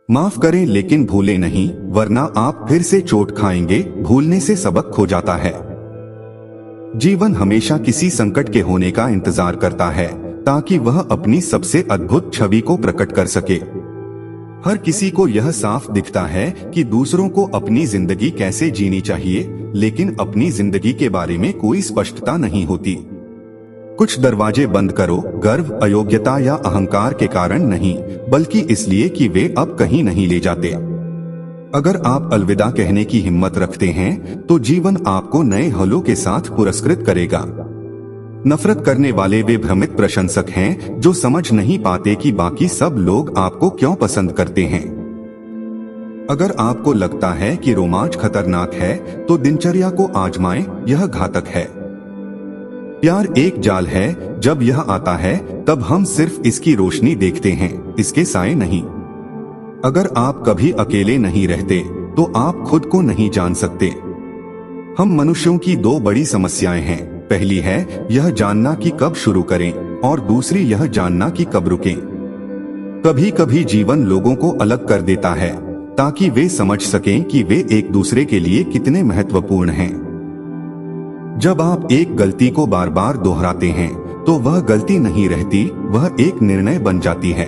माफ करें लेकिन भूले नहीं, वरना आप फिर से चोट खाएंगे। भूलने से सबक खो जाता है। जीवन हमेशा किसी संकट के होने का इंतजार करता है ताकि वह अपनी सबसे अद्भुत छवि को प्रकट कर सके। हर किसी को यह साफ दिखता है कि दूसरों को अपनी जिंदगी कैसे जीनी चाहिए, लेकिन अपनी जिंदगी के बारे में कोई स्पष्टता नहीं होती। कुछ दरवाजे बंद करो गर्व, अयोग्यता या अहंकार के कारण नहीं, बल्कि इसलिए कि वे अब कहीं नहीं ले जाते। अगर आप अलविदा कहने की हिम्मत रखते हैं तो जीवन आपको नए हलों के साथ पुरस्कृत करेगा। नफरत करने वाले वे भ्रमित प्रशंसक हैं जो समझ नहीं पाते कि बाकी सब लोग आपको क्यों पसंद करते हैं। अगर आपको लगता है कि रोमांच खतरनाक है तो दिनचर्या को आजमाएं, यह घातक है। प्यार एक जाल है, जब यह आता है तब हम सिर्फ इसकी रोशनी देखते हैं, इसके साए नहीं। अगर आप कभी अकेले नहीं रहते तो आप खुद को नहीं जान सकते। हम मनुष्यों की दो बड़ी समस्याएं हैं। पहली है यह जानना कि कब शुरू करें और दूसरी यह जानना कि कब रुकें। कभी कभी जीवन लोगों को अलग कर देता है ताकि वे समझ सकें कि वे एक दूसरे के लिए कितने महत्वपूर्ण हैं। जब आप एक गलती को बार बार दोहराते हैं तो वह गलती नहीं रहती, वह एक निर्णय बन जाती है।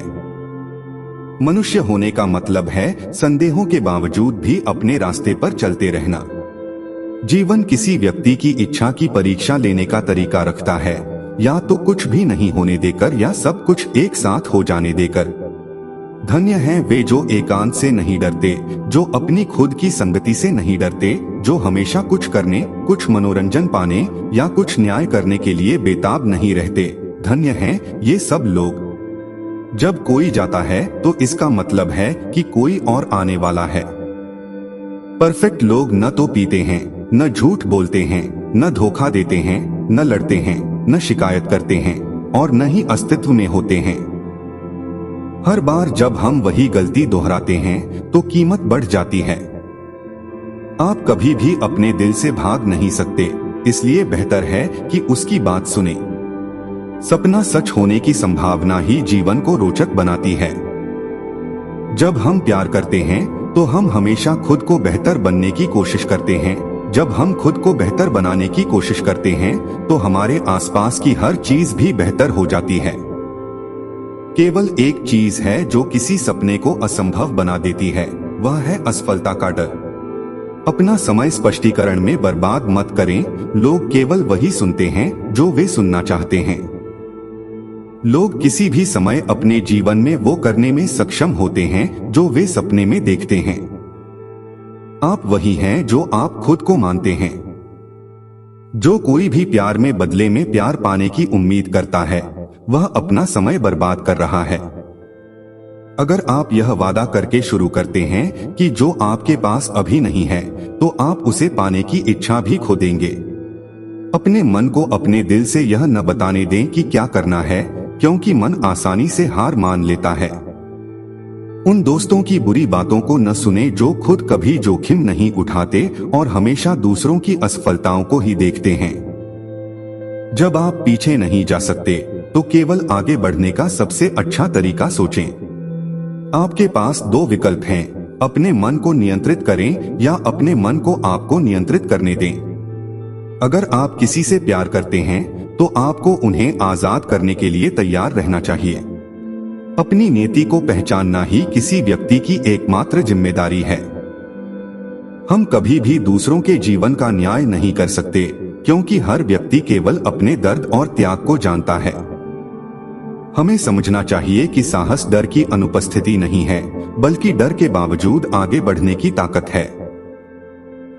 मनुष्य होने का मतलब है संदेहों के बावजूद भी अपने रास्ते पर चलते रहना। जीवन किसी व्यक्ति की इच्छा की परीक्षा लेने का तरीका रखता है, या तो कुछ भी नहीं होने देकर या सब कुछ एक साथ हो जाने देकर। धन्य हैं वे जो एकांत से नहीं डरते, जो अपनी खुद की संगति से नहीं डरते, जो हमेशा कुछ करने, कुछ मनोरंजन पाने या कुछ न्याय करने के लिए बेताब नहीं रहते। धन्य हैं ये सब लोग। जब कोई जाता है तो इसका मतलब है कि कोई और आने वाला है। परफेक्ट लोग न तो पीते हैं, न झूठ बोलते हैं, न धोखा देते हैं, न लड़ते हैं, न शिकायत करते हैं और न ही अस्तित्व में होते हैं। हर बार जब हम वही गलती दोहराते हैं तो कीमत बढ़ जाती है। आप कभी भी अपने दिल से भाग नहीं सकते, इसलिए बेहतर है कि उसकी बात सुने। सपना सच होने की संभावना ही जीवन को रोचक बनाती है। जब हम प्यार करते हैं तो हम हमेशा खुद को बेहतर बनने की कोशिश करते हैं। जब हम खुद को बेहतर बनाने की कोशिश करते हैं तो हमारे आसपास की हर चीज भी बेहतर हो जाती है। केवल एक चीज है जो किसी सपने को असंभव बना देती है, वह है असफलता का डर। अपना समय स्पष्टीकरण में बर्बाद मत करें। लोग केवल वही सुनते हैं जो वे सुनना चाहते हैं। लोग किसी भी समय अपने जीवन में वो करने में सक्षम होते हैं जो वे सपने में देखते हैं। आप वही हैं जो आप खुद को मानते हैं। जो कोई भी प्यार में बदले में प्यार पाने की उम्मीद करता है वह अपना समय बर्बाद कर रहा है। अगर आप यह वादा करके शुरू करते हैं कि जो आपके पास अभी नहीं है तो आप उसे पाने की इच्छा भी खो देंगे। अपने मन को अपने दिल से यह न बताने दें कि क्या करना है, क्योंकि मन आसानी से हार मान लेता है। उन दोस्तों की बुरी बातों को न सुने जो खुद कभी जोखिम नहीं उठाते और हमेशा दूसरों की असफलताओं को ही देखते हैं। जब आप पीछे नहीं जा सकते तो केवल आगे बढ़ने का सबसे अच्छा तरीका सोचें। आपके पास दो विकल्प हैं, अपने मन को नियंत्रित करें या अपने मन को आपको नियंत्रित करने दें। अगर आप किसी से प्यार करते हैं तो आपको उन्हें आजाद करने के लिए तैयार रहना चाहिए। अपनी नीति को पहचानना ही किसी व्यक्ति की एकमात्र जिम्मेदारी है। हम कभी भी दूसरों के जीवन का न्याय नहीं कर सकते, क्योंकि हर व्यक्ति केवल अपने दर्द और त्याग को जानता है। हमें समझना चाहिए कि साहस डर की अनुपस्थिति नहीं है, बल्कि डर के बावजूद आगे बढ़ने की ताकत है।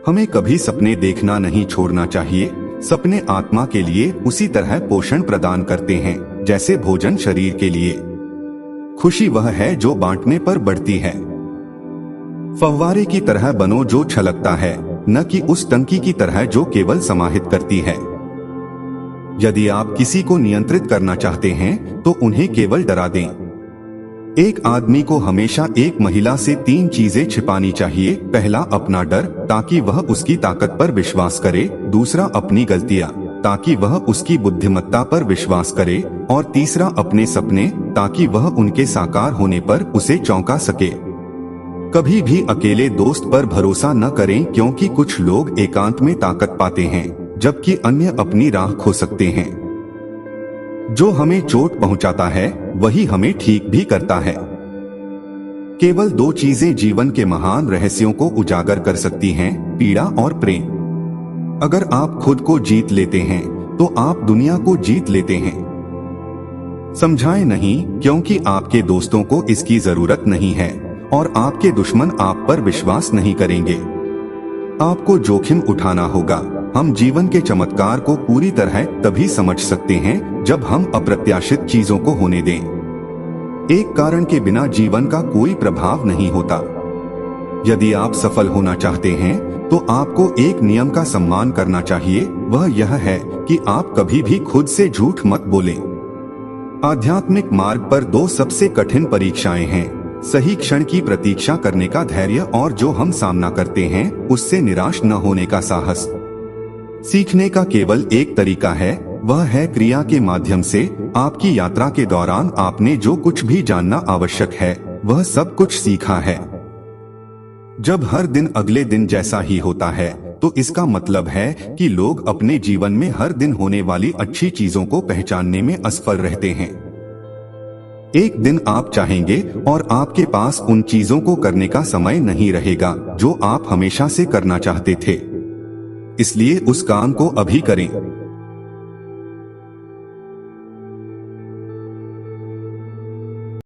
हमें कभी सपने देखना नहीं छोड़ना चाहिए। सपने आत्मा के लिए उसी तरह पोषण प्रदान करते हैं जैसे भोजन शरीर के लिए। खुशी वह है जो बांटने पर बढ़ती है। फव्वारे की तरह बनो जो छलकता है, न कि उस टंकी की तरह जो केवल समाहित करती है। यदि आप किसी को नियंत्रित करना चाहते हैं तो उन्हें केवल डरा दें। एक आदमी को हमेशा एक महिला से 3 चीजें छिपानी चाहिए। पहला, अपना डर, ताकि वह उसकी ताकत पर विश्वास करे। दूसरा, अपनी गलतियां, ताकि वह उसकी बुद्धिमत्ता पर विश्वास करे। और तीसरा, अपने सपने, ताकि वह उनके साकार होने पर उसे चौंका सके। कभी भी अकेले दोस्त पर भरोसा न करें, क्योंकि कुछ लोग एकांत में ताकत पाते हैं जबकि अन्य अपनी राह खो सकते हैं। जो हमें चोट पहुंचाता है वही हमें ठीक भी करता है। केवल दो चीजें जीवन के महान रहस्यों को उजागर कर सकती हैं, पीड़ा और प्रेम। अगर आप खुद को जीत लेते हैं तो आप दुनिया को जीत लेते हैं। समझाएं नहीं, क्योंकि आपके दोस्तों को इसकी जरूरत नहीं है और आपके दुश्मन आप पर विश्वास नहीं करेंगे। आपको जोखिम उठाना होगा। हम जीवन के चमत्कार को पूरी तरह तभी समझ सकते हैं जब हम अप्रत्याशित चीजों को होने दें। एक कारण के बिना जीवन का कोई प्रभाव नहीं होता। यदि आप सफल होना चाहते हैं तो आपको एक नियम का सम्मान करना चाहिए, वह यह है कि आप कभी भी खुद से झूठ मत बोलें। आध्यात्मिक मार्ग पर दो सबसे कठिन परीक्षाएं हैं, सही क्षण की प्रतीक्षा करने का धैर्य और जो हम सामना करते हैं उससे निराश न होने का साहस। सीखने का केवल एक तरीका है, वह है क्रिया के माध्यम से। आपकी यात्रा के दौरान आपने जो कुछ भी जानना आवश्यक है वह सब कुछ सीखा है। जब हर दिन अगले दिन जैसा ही होता है तो इसका मतलब है कि लोग अपने जीवन में हर दिन होने वाली अच्छी चीजों को पहचानने में असफल रहते हैं। एक दिन आप चाहेंगे और आपके पास उन चीजों को करने का समय नहीं रहेगा जो आप हमेशा से करना चाहते थे। इसलिए उस काम को अभी करें।